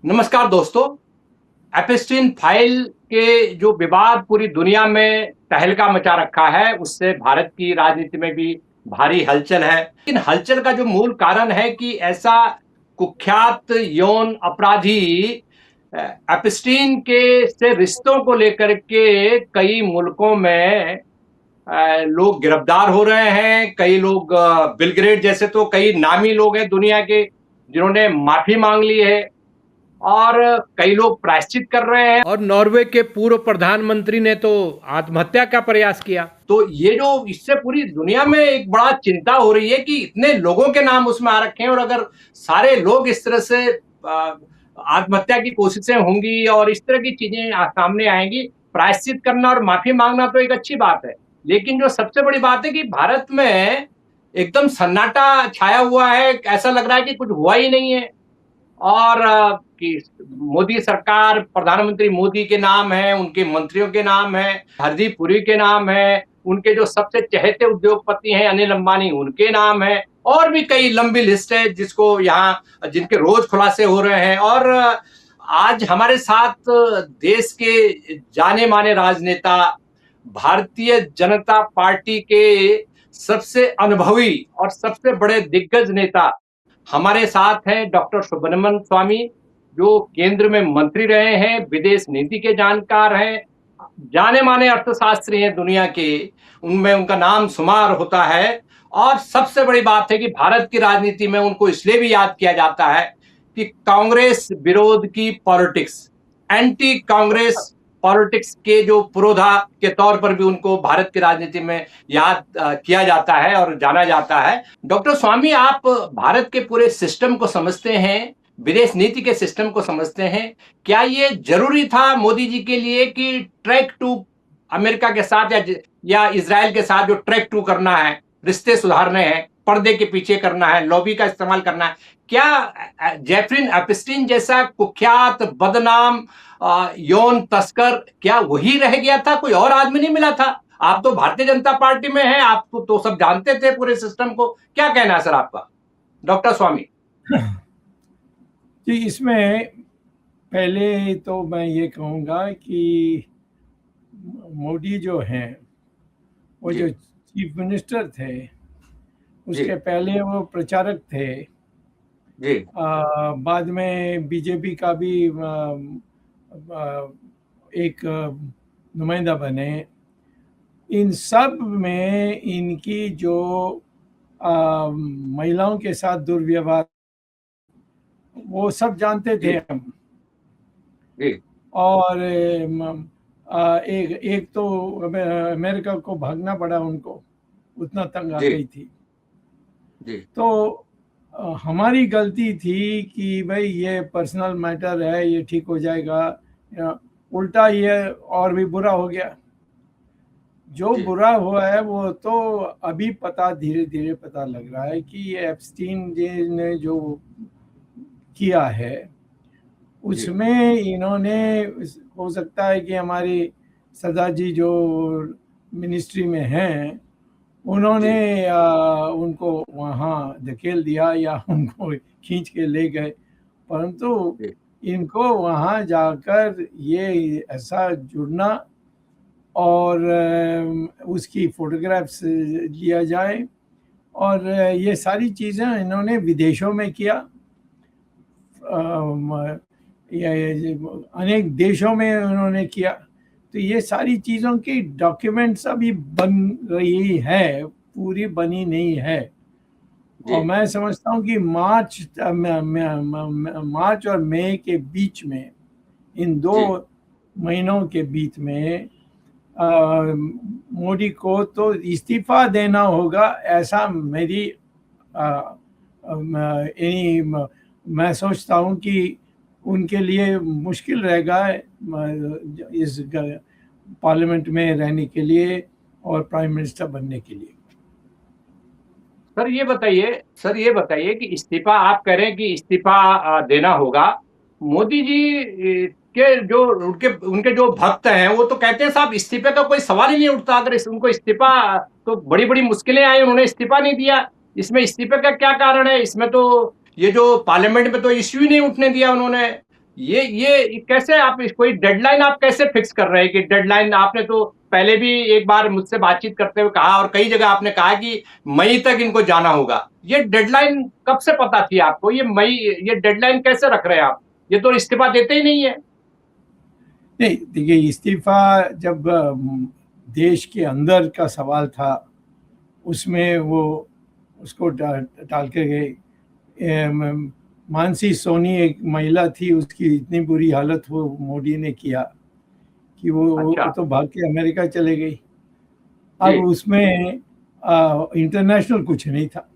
नमस्कार दोस्तों। एपिस्टीन फाइल के जो विवाद पूरी दुनिया में तहलका मचा रखा है, उससे भारत की राजनीति में भी भारी हलचल है। लेकिन हलचल का जो मूल कारण है कि ऐसा कुख्यात यौन अपराधी अ, एपिस्टीन के से रिश्तों को लेकर के कई मुल्कों में लोग गिरफ्तार हो रहे हैं। कई लोग बिल गेट्स जैसे तो कई नामी लोग हैं दुनिया के, जिन्होंने माफी मांग ली है और कई लोग प्रायश्चित कर रहे हैं। और नॉर्वे के पूर्व प्रधानमंत्री ने तो आत्महत्या का प्रयास किया। तो ये जो इससे पूरी दुनिया में एक बड़ा चिंता हो रही है कि इतने लोगों के नाम उसमें आ रखे हैं, और अगर सारे लोग इस तरह से आत्महत्या की कोशिशें होंगी और इस तरह की चीजें सामने आएंगी, प्रायश्चित करना और माफी मांगना तो एक अच्छी बात है। लेकिन जो सबसे बड़ी बात है कि भारत में एकदम सन्नाटा छाया हुआ है, ऐसा लग रहा है कि कुछ हुआ ही नहीं है। और कि मोदी सरकार, प्रधानमंत्री मोदी के नाम है, उनके मंत्रियों के नाम है, हरदीप पुरी के नाम है, उनके जो सबसे चहेते उद्योगपति हैं अनिल अंबानी, उनके नाम है, और भी कई लंबी लिस्ट है जिसको यहाँ जिनके रोज खुलासे हो रहे हैं। और आज हमारे साथ देश के जाने माने राजनेता, भारतीय जनता पार्टी के सबसे अनुभवी और सबसे बड़े दिग्गज नेता हमारे साथ हैं डॉक्टर सुब्रमण्यम स्वामी, जो केंद्र में मंत्री रहे हैं, विदेश नीति के जानकार हैं, जाने माने अर्थशास्त्री हैं दुनिया के, उनमें उनका नाम शुमार होता है। और सबसे बड़ी बात है कि भारत की राजनीति में उनको इसलिए भी याद किया जाता है कि कांग्रेस विरोध की पॉलिटिक्स, एंटी कांग्रेस पॉलिटिक्स के जो पुरोधा के तौर पर भी उनको भारत की राजनीति में याद किया जाता है और जाना जाता है। डॉक्टर स्वामी, आप भारत के पूरे सिस्टम को समझते हैं, विदेश नीति के सिस्टम को समझते हैं। क्या ये जरूरी था मोदी जी के लिए कि ट्रैक टू अमेरिका के साथ या इजराइल के साथ जो ट्रैक टू करना है, रिश्ते सुधारने हैं, पर्दे के पीछे करना है, लॉबी का इस्तेमाल करना है? क्या जेफरीन एपिस्टीन जैसा कुख्यात बदनाम यौन तस्कर, क्या वही रह गया था? कोई और आदमी नहीं मिला था? आप तो भारतीय जनता पार्टी में हैं, आप तो सब जानते थे पूरे सिस्टम को। क्या कहना है सर आपका, डॉक्टर स्वामी? जी, इसमें पहले तो मैं ये कहूँगा कि मोदी जो हैं, वो जो चीफ मिनिस्टर थे, उसके पहले वो प्रचारक थे। जी। बाद में बीजेपी का भी एक नुमाइंदा बने। इन सब में इनकी जो महिलाओं के साथ दुर्व्यवहार, वो सब जानते थे हम। जी। और एक तो अमेरिका को भागना पड़ा उनको, उतना तंग आ गई थी। जी। तो हमारी गलती थी कि भाई ये पर्सनल मैटर है, ये ठीक हो जाएगा। उल्टा ये और भी बुरा हो गया। जो बुरा हुआ है वो तो अभी धीरे धीरे पता लग रहा है कि ये एप्स्टीन जी ने जो किया है, उसमें इन्होंने, हो सकता है कि हमारी सदा जी जो मिनिस्ट्री में हैं, उन्होंने उनको वहाँ धकेल दिया या उनको खींच के ले गए, परंतु इनको वहाँ जाकर ये ऐसा जुड़ना और उसकी फोटोग्राफ्स लिया जाए, और ये सारी चीज़ें इन्होंने विदेशों में किया। अनेक देशों में उन्होंने किया। तो ये सारी चीज़ों की डॉक्यूमेंट्स अभी बन रही है, पूरी बनी नहीं है। और मैं समझता हूँ कि मार्च और मई के बीच में, इन 2 महीनों के बीच में मोदी को तो इस्तीफा देना होगा, ऐसा मेरी मैं सोचता हूँ कि उनके लिए मुश्किल रहेगा इस पार्लियामेंट में रहने के लिए और प्राइम मिनिस्टर बनने के लिए। सर ये बताइए कि इस्तीफा आप कह रहे हैं कि इस्तीफा देना होगा। मोदी जी के जो उनके जो भक्त हैं, वो तो कहते हैं साहब इस्तीफे का कोई सवाल ही नहीं उठता। अगर उनको इस्तीफा, तो बड़ी बड़ी मुश्किलें आई, उन्होंने इस्तीफा नहीं दिया। इसमें इस्तीफे का क्या कारण है? इसमें तो ये जो पार्लियामेंट में तो इश्यू ही नहीं उठने दिया उन्होंने। ये कैसे आप कोई डेडलाइन आप कैसे फिक्स कर रहे हैं कि डेडलाइन? आपने तो पहले भी एक बार मुझसे बातचीत करते हुए कहा और कई जगह आपने कहा कि मई तक इनको जाना होगा। ये डेडलाइन कब से पता थी आपको? ये डेडलाइन कैसे रख रहे हैं आप? ये तो इस्तीफा देते ही नहीं है। नहीं, देखिए, इस्तीफा जब देश के अंदर का सवाल था, उसमें वो उसको टाल के गए। मानसी सोनी एक महिला थी, उसकी इतनी बुरी हालत वो मोदी ने किया कि अच्छा। वो तो भाग के अमेरिका चले गई। जी। अब उसमें इंटरनेशनल कुछ नहीं था।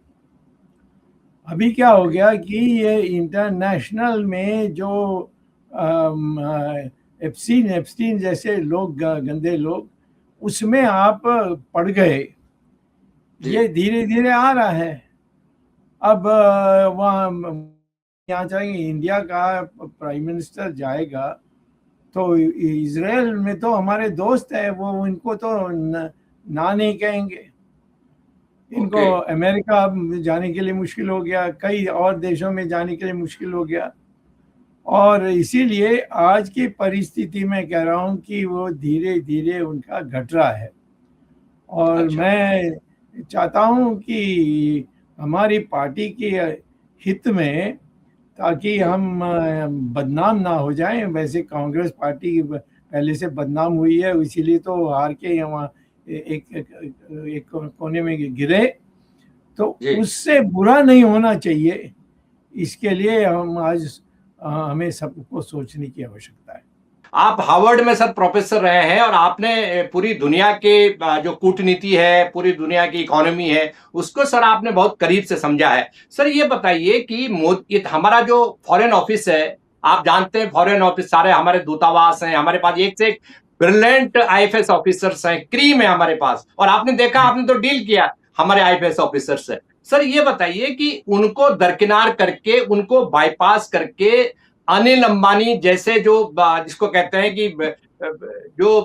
अभी क्या हो गया कि ये इंटरनेशनल में जो एप्स्टीन एप्स्टीन जैसे लोग, गंदे लोग, उसमें आप पड़ गए। जी। ये धीरे धीरे आ रहा है। अब वहाँ यहाँ जाएंगे, इंडिया का प्राइम मिनिस्टर जाएगा तो इजराइल में तो हमारे दोस्त है, वो इनको तो ना नहीं कहेंगे। इनको ओके। अमेरिका जाने के लिए मुश्किल हो गया, कई और देशों में जाने के लिए मुश्किल हो गया। और इसीलिए आज की परिस्थिति में कह रहा हूँ कि वो धीरे धीरे उनका घट रहा है। और अच्छा। मैं चाहता हूँ कि हमारी पार्टी के हित में, ताकि जी। हम बदनाम ना हो जाएं। वैसे कांग्रेस पार्टी पहले से बदनाम हुई है, इसीलिए तो हार के यहाँ एक एक कोने में गिरे। तो जी। उससे बुरा नहीं होना चाहिए, इसके लिए हम आज हमें सबको सोचने की आवश्यकता है। आप हार्वर्ड में सर प्रोफेसर रहे हैं और आपने पूरी दुनिया के जो कूटनीति है, पूरी दुनिया की इकोनॉमी है, उसको सर आपने बहुत करीब से समझा है। सर ये बताइए कि हमारा जो फॉरेन ऑफिस है, आप जानते हैं फॉरेन ऑफिस सारे हमारे दूतावास हैं, हमारे पास एक से एक ब्रिलियंट आईएफएस ऑफिसर्स हैं, क्रीम है हमारे पास। और आपने देखा, आपने तो डील किया हमारे आईएफएस ऑफिसर से। सर ये बताइए कि उनको दरकिनार करके, उनको बाईपास करके अनिल अंबानी जैसे जो जिसको कहते हैं कि जो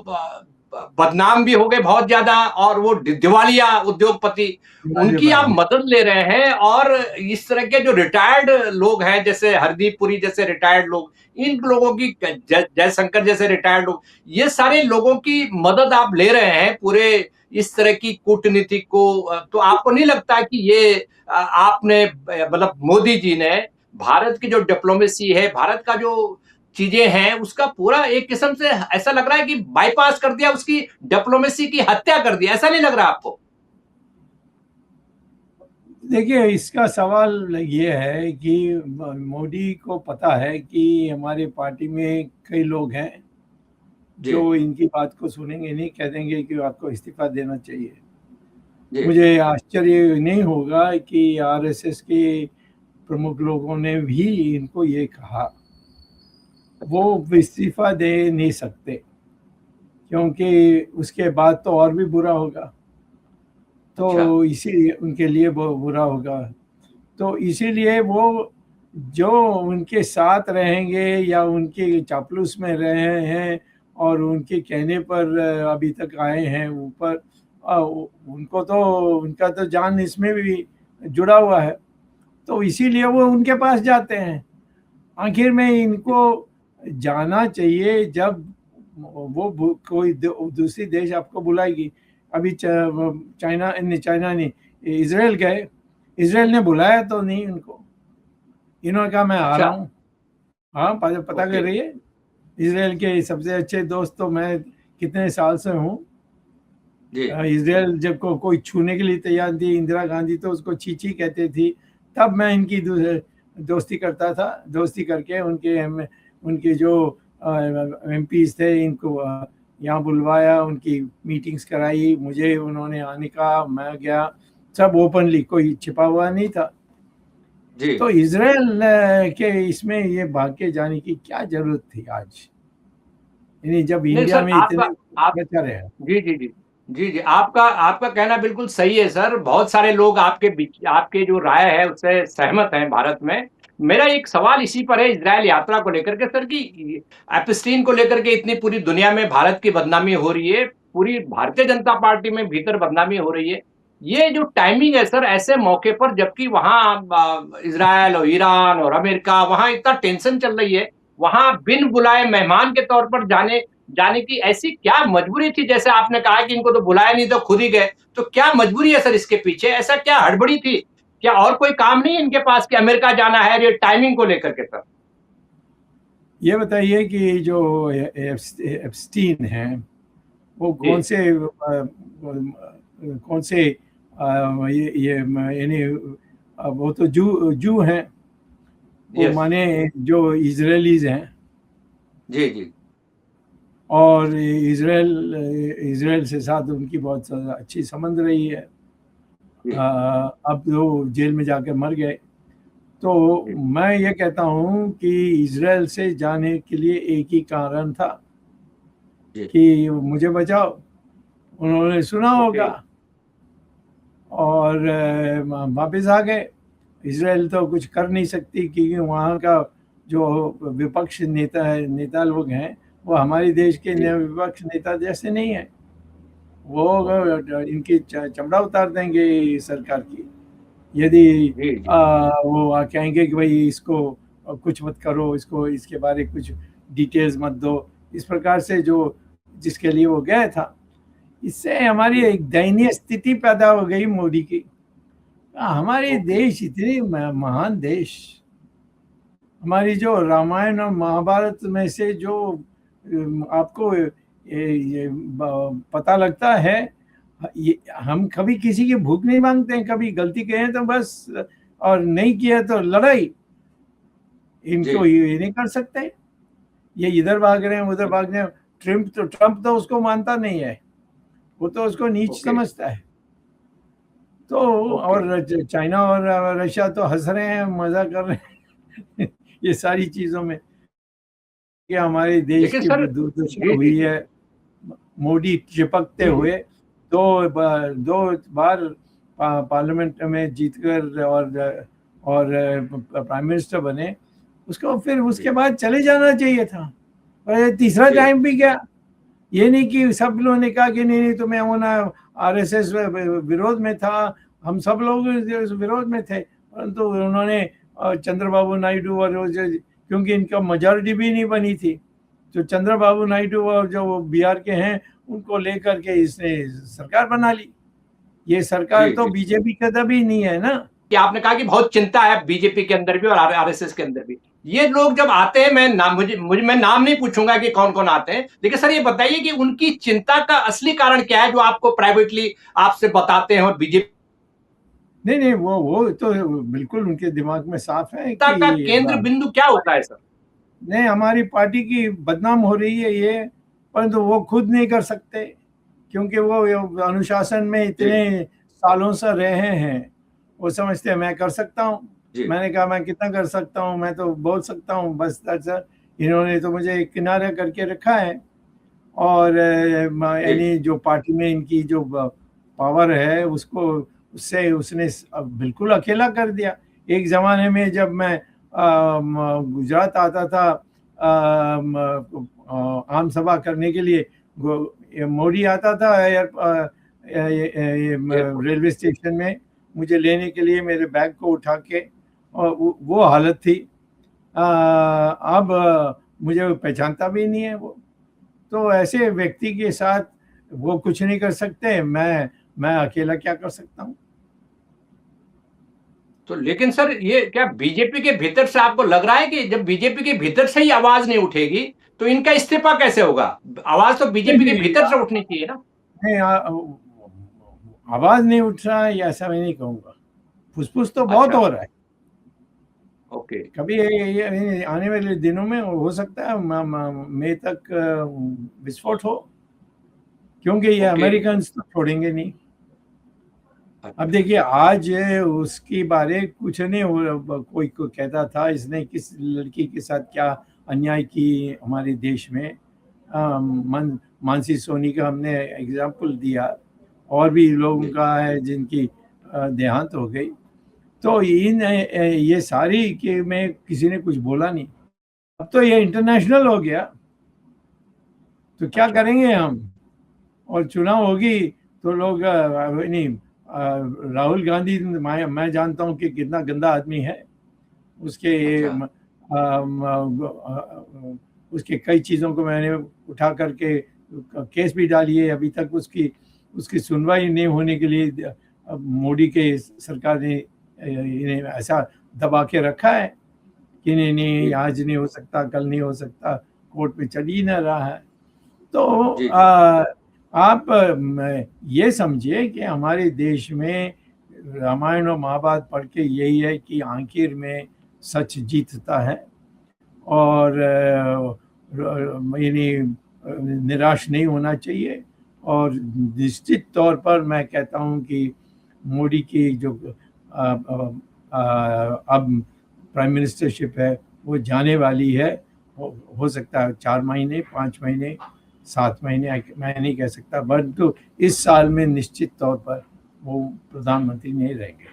बदनाम भी हो गए बहुत ज्यादा और वो दिवालिया उद्योगपति, उनकी आप मदद ले रहे हैं। और इस तरह के जो रिटायर्ड लोग हैं, जैसे हरदीप पुरी जैसे रिटायर्ड लोग, इन लोगों की, जयशंकर जैसे रिटायर्ड लोग, ये सारे लोगों की मदद आप ले रहे हैं पूरे इस तरह की कूटनीति को। तो आपको नहीं लगता कि ये आपने, मतलब मोदी जी ने भारत की जो डिप्लोमेसी है, भारत का जो चीजें हैं, उसका पूरा एक किस्म से ऐसा लग रहा है कि बाईपास कर दिया, उसकी डिप्लोमेसी की हत्या कर दिया। ऐसा नहीं लग रहा आपको? देखिए, इसका सवाल ये है कि मोदी को पता है कि हमारे पार्टी में कई लोग हैं जी। जो इनकी बात को सुनेंगे नहीं, कह देंगे कि आपको इस्तीफा देना चाहिए। जी। मुझे आश्चर्य नहीं होगा कि आरएसएस के प्रमुख लोगों ने भी इनको ये कहा। अच्छा। वो इस्तीफा दे नहीं सकते, क्योंकि उसके बाद तो और भी बुरा होगा। अच्छा। तो इसी उनके लिए वो बुरा होगा। तो इसीलिए वो जो उनके साथ रहेंगे या उनके चापलूस में रहे हैं और उनके कहने पर अभी तक आए हैं ऊपर, उनको तो, उनका तो जान इसमें भी जुड़ा हुआ है। तो इसीलिए वो उनके पास जाते हैं। आखिर में इनको जाना चाहिए जब वो कोई दूसरी देश आपको बुलाएगी। अभी चाइना नहीं, चाइना नहीं, इसराइल गए, इसराइल ने बुलाया तो नहीं उनको, इन्होंने कहा मैं आ रहा अच्छा। हूँ। हाँ, पता ओके। कर रही है। इसराइल के सबसे अच्छे दोस्त तो मैं कितने साल से हूँ। जी। इसराइल जब कोई छूने के लिए तैयार थी, इंदिरा गांधी तो उसको चीची कहते थी, तब मैं इनकी दोस्ती करता था। दोस्ती करके उनके जो एमपीज थे, इनको यहाँ बुलवाया, उनकी मीटिंग्स कराई, मुझे उन्होंने आने का, मैं गया, सब ओपनली, कोई छिपा हुआ नहीं था। जी। तो इसराइल के इसमें ये भाग के जाने की क्या जरूरत थी आज, यानी जब नहीं इंडिया सर, में आपका इतने आप बेहतर है। जी, जी, जी। जी, जी। आपका आपका कहना बिल्कुल सही है सर। बहुत सारे लोग आपके जो राय है उससे सहमत हैं भारत में। मेरा एक सवाल इसी पर है, इज़राइल यात्रा को लेकर के सर, कि एपस्टीन को लेकर के इतनी पूरी दुनिया में भारत की बदनामी हो रही है, पूरी भारतीय जनता पार्टी में भीतर बदनामी हो रही है। ये जो टाइमिंग है सर, ऐसे मौके पर, जबकि वहाँ इज़राइल और ईरान और अमेरिका, वहाँ इतना टेंशन चल रही है, वहां बिन बुलाए मेहमान के तौर पर जाने जाने की ऐसी क्या मजबूरी थी? जैसे आपने कहा कि इनको तो बुलाया नहीं तो खुद ही गए, तो क्या मजबूरी है सर इसके पीछे? ऐसा क्या हड़बड़ी थी? क्या और कोई काम नहीं है इनके पास कि अमेरिका जाना है, ये टाइमिंग को लेकर के सर? ये बताइए कि जो एप्स्टीन है वो जी। कौन से ये यानी वो तो जू जू हैं, वो यस। माने जो इजरायलीज हैं, जी, जी। और इजराइल इजराइल से साथ उनकी बहुत अच्छी संबंध रही है। जी, अब वो जेल में जाकर मर गए। तो जी, मैं ये कहता हूँ कि इजराइल से जाने के लिए एक ही कारण था जी। कि मुझे बचाओ। उन्होंने सुना ओके। होगा और वापस आ गए। इसराइल तो कुछ कर नहीं सकती क्योंकि वहाँ का जो विपक्ष नेता लोग हैं वो हमारे देश के जी, विपक्ष नेता जैसे नहीं है। वो ओके। इनकी चमड़ा उतार देंगे सरकार की यदि जी, जी, वो कहेंगे कि भाई इसको कुछ मत करो, इसको इसके बारे कुछ डिटेल्स मत दो। इस प्रकार से जो जिसके लिए वो गया था, इससे हमारी जी। एक दयनीय स्थिति पैदा हो गई मोदी की। हमारे ओके। देश इतने महान देश, हमारी जो रामायण और महाभारत में से जो आपको ये पता लगता है, ये हम कभी किसी की भूख नहीं मांगते हैं, कभी गलती कहें तो बस, और नहीं किया तो लड़ाई। जी। इनको ये नहीं कर सकते, ये इधर भाग रहे हैं उधर तो भाग रहे हैं। ट्रम्प तो उसको मानता नहीं है, वो तो उसको नीच ओके, समझता है। तो ओके। और चाइना और रशिया तो हंस रहे हैं, मजा कर रहे हैं ये सारी चीजों में कि हमारे देश लेकिन की सर दुर्दशा जी, जी, हुई जी। है। मोदी चिपकते जी, जी। हुए दो बार पार्लियामेंट में जीतकर और प्राइम मिनिस्टर बने। उसको फिर उसके जी, बाद चले जाना चाहिए था, और तीसरा जी। टाइम भी गया। ये नहीं कि सब लोगों ने कहा कि नहीं नहीं तुम्हें होना, आरएसएस विरोध में था, हम सब लोग विरोध में थे, परंतु उन्होंने चंद्रबाबू नायडू और क्योंकि इनका मेजॉरिटी भी नहीं बनी थी, तो चंद्रबाबू नायडू और जो बिहार के हैं उनको लेकर के इसने सरकार बना ली। ये सरकार जी, तो जी। बीजेपी का तभी नहीं है ना। कि आपने कहा कि बहुत चिंता है बीजेपी के अंदर भी और आरएसएस के अंदर भी। ये लोग जब आते हैं, मैं नाम मुझे मैं नाम नहीं पूछूंगा कि कौन-कौन आते हैं। लेकिन सर ये बताइए कि उनकी चिंता का असली कारण क्या है जो आपको प्राइवेटली आपसे बताते हैं और बीजेपी नहीं नहीं, वो तो बिल्कुल उनके दिमाग में साफ है का कि केंद्र बिंदु क्या होता है सर? नहीं, हमारी पार्टी की बदनाम हो रही है ये, परंतु वो खुद नहीं कर सकते क्योंकि वो अनुशासन में जी, इतने सालों से रहे हैं। वो समझते हैं मैं कर सकता हूँ। जी, मैंने कहा मैं कितना कर सकता हूँ, मैं तो बोल सकता हूँ बस, दैट्स। इन्होंने तो मुझे किनारे करके रखा है। और जी, यानी जो पार्टी में इनकी जो पावर है उसको, उससे उसने बिल्कुल अकेला कर दिया। एक ज़माने में जब मैं गुजरात आता था आम सभा करने के लिए, मोदी आता था एयरपोर्ट। रेलवे स्टेशन में मुझे लेने के लिए, मेरे बैग को उठा के, और वो हालत थी। अब मुझे पहचानता भी नहीं है वो। तो ऐसे व्यक्ति के साथ वो कुछ नहीं कर सकते, मैं अकेला क्या कर सकता हूँ। तो लेकिन सर ये क्या बीजेपी के भीतर से आपको लग रहा है कि जब बीजेपी के भीतर से ही आवाज नहीं उठेगी तो इनका इस्तीफा कैसे होगा? आवाज तो नहीं बीजेपी के नहीं भीतर से उठनी चाहिए ना? नहीं, आवाज नहीं उठ रहा है, या ऐसा मैं नहीं कहूँगा। फुसफुस तो बहुत अच्छा। हो रहा है। ओके। कभी ये आने वाले दिनों में हो सकता है मई तक विस्फोट हो, क्योंकि ये ओके। अमेरिकन तो छोड़ेंगे नहीं। अब अच्छा। देखिए आज उसकी बारे कुछ नहीं हो, कोई को कहता था इसने किस लड़की के साथ क्या अन्याय की हमारे देश में। मानसी सोनी का हमने एग्जाम्पल दिया, और भी लोगों जी, का है जिनकी देहांत हो गई। तो ये सारी के में किसी ने कुछ बोला नहीं। अब तो ये इंटरनेशनल हो गया, तो क्या अच्छा। करेंगे हम। और चुनाव होगी तो लोग नहीं, राहुल गांधी मैं जानता हूँ कि कितना गंदा आदमी है। उसके अच्छा। उसके कई चीज़ों को मैंने उठा करके केस भी डाली है। अभी तक उसकी सुनवाई नहीं होने के लिए मोदी के सरकार ने इन्हें ऐसा दबा के रखा है कि नहीं आज नहीं हो सकता, कल नहीं हो सकता, कोर्ट में चल ही ना रहा है। तो आप ये समझिए कि हमारे देश में रामायण और महाभारत पढ़ के यही है कि आखिर में सच जीतता है और निराश नहीं होना चाहिए। और निश्चित तौर पर मैं कहता हूँ कि मोदी की जो अब प्राइम मिनिस्टरशिप है वो जाने वाली है। हो सकता है 4 महीने, 5 महीने, 7 महीने, मैं नहीं कह सकता, परंतु इस साल में निश्चित तौर पर वो प्रधानमंत्री नहीं रहेंगे।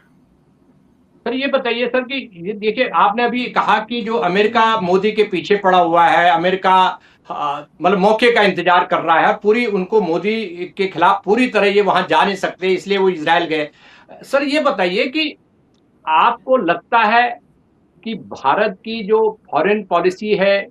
सर ये बताइए सर कि ये देखिए, आपने अभी कहा कि जो अमेरिका मोदी के पीछे पड़ा हुआ है, अमेरिका मतलब मौके का इंतजार कर रहा है, पूरी उनको मोदी के खिलाफ पूरी तरह ये वहां जा नहीं सकते, इसलिए वो इजराइल गए। सर ये बताइए कि आपको लगता है कि भारत की जो फॉरेन पॉलिसी है,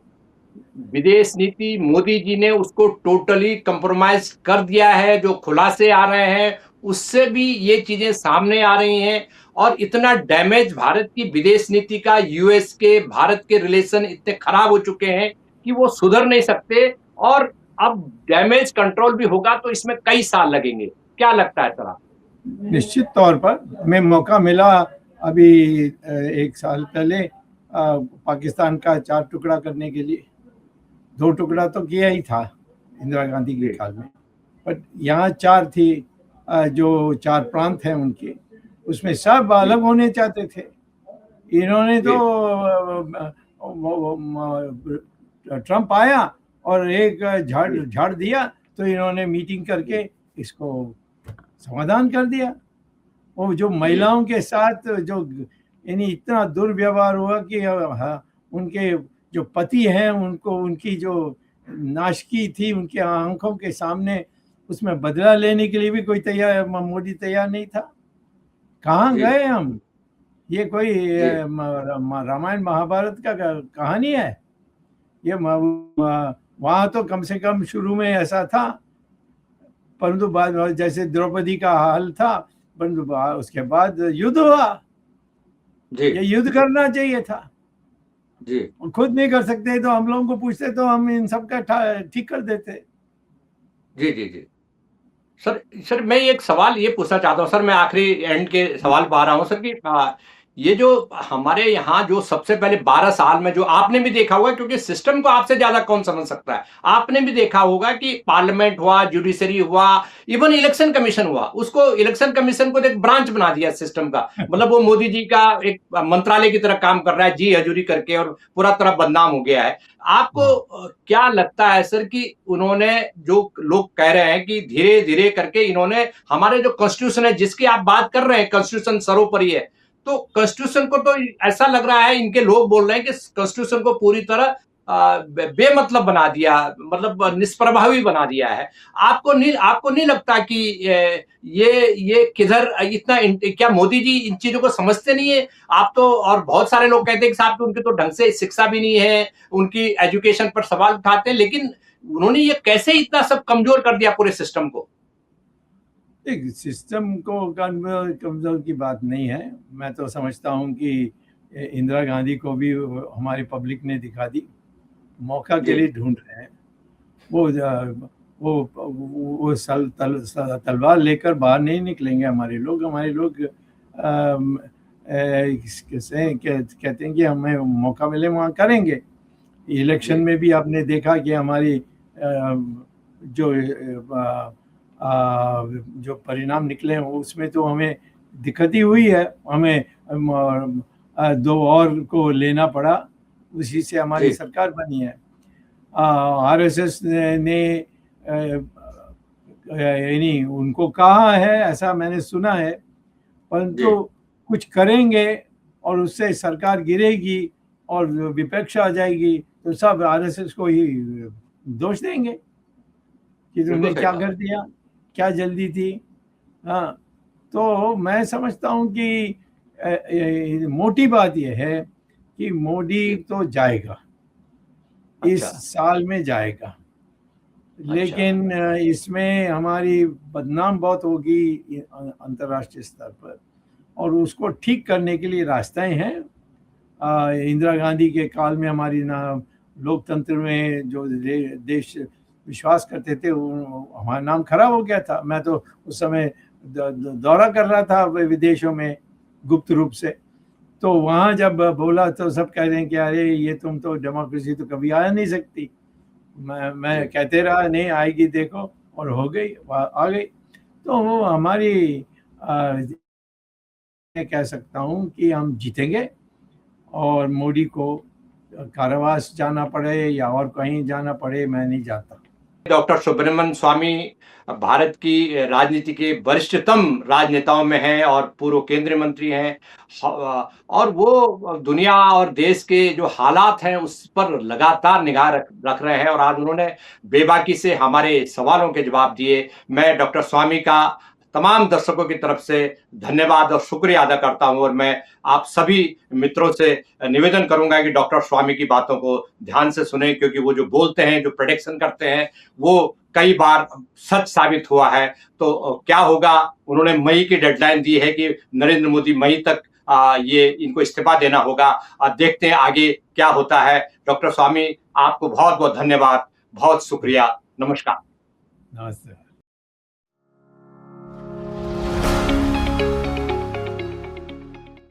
विदेश नीति, मोदी जी ने उसको टोटली कंप्रोमाइज कर दिया है? जो खुलासे आ रहे हैं उससे भी ये चीजें सामने आ रही हैं और इतना डैमेज भारत की विदेश नीति का, यूएस के भारत के रिलेशन इतने खराब हो चुके हैं कि वो सुधर नहीं सकते और अब डैमेज कंट्रोल भी होगा तो इसमें कई साल लगेंगे। क्या लगता है सर आपको? निश्चित तौर पर हमें मौका मिला अभी 1 साल पहले पाकिस्तान का 4 टुकड़ा करने के लिए। 2 टुकड़ा तो किया ही था इंदिरा गांधी के काल में, पर यहाँ 4 थी, जो 4 प्रांत हैं उनके, उसमें सब अलग होने चाहते थे। इन्होंने तो ट्रम्प आया और एक झाड़ दिया तो इन्होंने मीटिंग करके इसको समाधान कर दिया। वो जो महिलाओं के साथ जो इतना दुर्व्यवहार हुआ कि उनके जो पति हैं उनको, उनकी जो नाशकी थी उनके आंखों के सामने, उसमें बदला लेने के लिए भी कोई मोदी तैयार नहीं था। कहाँ गए हम? ये कोई रामायण महाभारत का कहानी है? ये वहाँ तो कम से कम शुरू में ऐसा था, परंतु बाद जैसे द्रौपदी का हाल था, परंतु उसके बाद युद्ध हुआ। ये युद्ध करना चाहिए था जी। खुद नहीं कर सकते तो हम लोगों को पूछते तो हम इन सब का ठीक कर देते। जी जी जी सर मैं एक सवाल ये पूछना चाहता हूँ सर, मैं आखिरी एंड के सवाल पा रहा हूँ सर कि ये जो हमारे यहाँ जो सबसे पहले 12 साल में जो आपने भी देखा होगा, क्योंकि सिस्टम को आपसे ज्यादा कौन समझ सकता है, आपने भी देखा होगा कि पार्लियामेंट हुआ, जुडिशरी हुआ, इवन इलेक्शन कमीशन हुआ, उसको इलेक्शन कमीशन को एक ब्रांच बना दिया सिस्टम का। मतलब वो मोदी जी का एक मंत्रालय की तरह काम कर रहा है, जी हजूरी करके, और पूरा तरह बदनाम हो गया है। आपको क्या लगता है सर कि उन्होंने, जो लोग कह रहे हैं कि धीरे धीरे करके इन्होंने हमारे जो कॉन्स्टिट्यूशन है जिसकी आप बात कर रहे हैं, कॉन्स्टिट्यूशन सर्वोपरि है, तो कॉन्स्टिट्यूशन को तो ऐसा लग रहा है, इनके लोग बोल रहे हैं कि कॉन्स्टिट्यूशन को पूरी तरह बेमतलब बना दिया, मतलब निष्प्रभावी बना दिया है। आपको नहीं लगता कि ये किधर इतना, क्या मोदी जी इन चीजों को समझते नहीं है? आप तो, और बहुत सारे लोग कहते हैं कि साहब तो उनकी तो ढंग से शिक्षा भी नहीं है, उनकी एजुकेशन पर सवाल उठाते हैं, लेकिन उन्होंने ये कैसे इतना सब कमजोर कर दिया पूरे सिस्टम को? सिस्टम को कमजोर की बात नहीं है। मैं तो समझता हूँ कि इंदिरा गांधी को भी हमारी पब्लिक ने दिखा दी, मौका के लिए ढूंढ रहे हैं। वो तलवार लेकर बाहर नहीं निकलेंगे हमारे लोग। कहते हैं कि हमें मौका मिले वहाँ करेंगे। इलेक्शन में भी आपने देखा कि हमारी जो परिणाम निकले हैं उसमें तो हमें दिक्कत ही हुई है। हमें 2 और को लेना पड़ा, उसी से हमारी सरकार बनी है। आरएसएस ने यानी उनको कहा है, ऐसा मैंने सुना है, परंतु कुछ करेंगे और उससे सरकार गिरेगी और विपक्ष आ जाएगी तो सब आरएसएस को ही दोष देंगे कि तुमने क्या कर दिया, क्या जल्दी थी। हाँ, तो मैं समझता हूँ कि मोटी बात यह है कि मोदी तो जाएगा, इस अच्छा, साल में जाएगा, अच्छा, लेकिन इसमें हमारी बदनाम बहुत होगी अंतर्राष्ट्रीय स्तर पर, और उसको ठीक करने के लिए रास्ते हैं। इंदिरा गांधी के काल में हमारी ना लोकतंत्र में जो देश विश्वास करते थे, हमारा नाम खराब हो गया था। मैं तो उस समय दौरा कर रहा था विदेशों में गुप्त रूप से, तो वहाँ जब बोला तो सब कह रहे हैं कि अरे ये तुम तो डेमोक्रेसी तो कभी आ नहीं सकती। मैं जी, कहते रहा नहीं आएगी देखो, और हो गई, आ गई। तो वो हमारी मैं कह सकता हूँ कि हम जीतेंगे, और मोदी को कारावास जाना पड़े या और कहीं जाना पड़े, मैं नहीं जानता। डॉक्टर सुब्रमण्यम स्वामी भारत की राजनीति के वरिष्ठतम राजनेताओं में हैं और पूर्व केंद्रीय मंत्री हैं। और वो दुनिया और देश के जो हालात हैं उस पर लगातार निगाह रख रहे हैं और आज उन्होंने बेबाकी से हमारे सवालों के जवाब दिए। मैं डॉक्टर स्वामी का तमाम दर्शकों की तरफ से धन्यवाद और शुक्रिया अदा करता हूँ और मैं आप सभी मित्रों से निवेदन करूंगा कि डॉक्टर स्वामी की बातों को ध्यान से सुनें, क्योंकि वो जो बोलते हैं, जो प्रेडिक्शन करते हैं, वो कई बार सच साबित हुआ है। तो क्या होगा, उन्होंने मई की डेडलाइन दी है कि नरेंद्र मोदी मई तक ये इनको इस्तीफा देना होगा। देखते हैं आगे क्या होता है। डॉक्टर स्वामी, आपको बहुत बहुत धन्यवाद, बहुत शुक्रिया, नमस्कार। नमस्ते।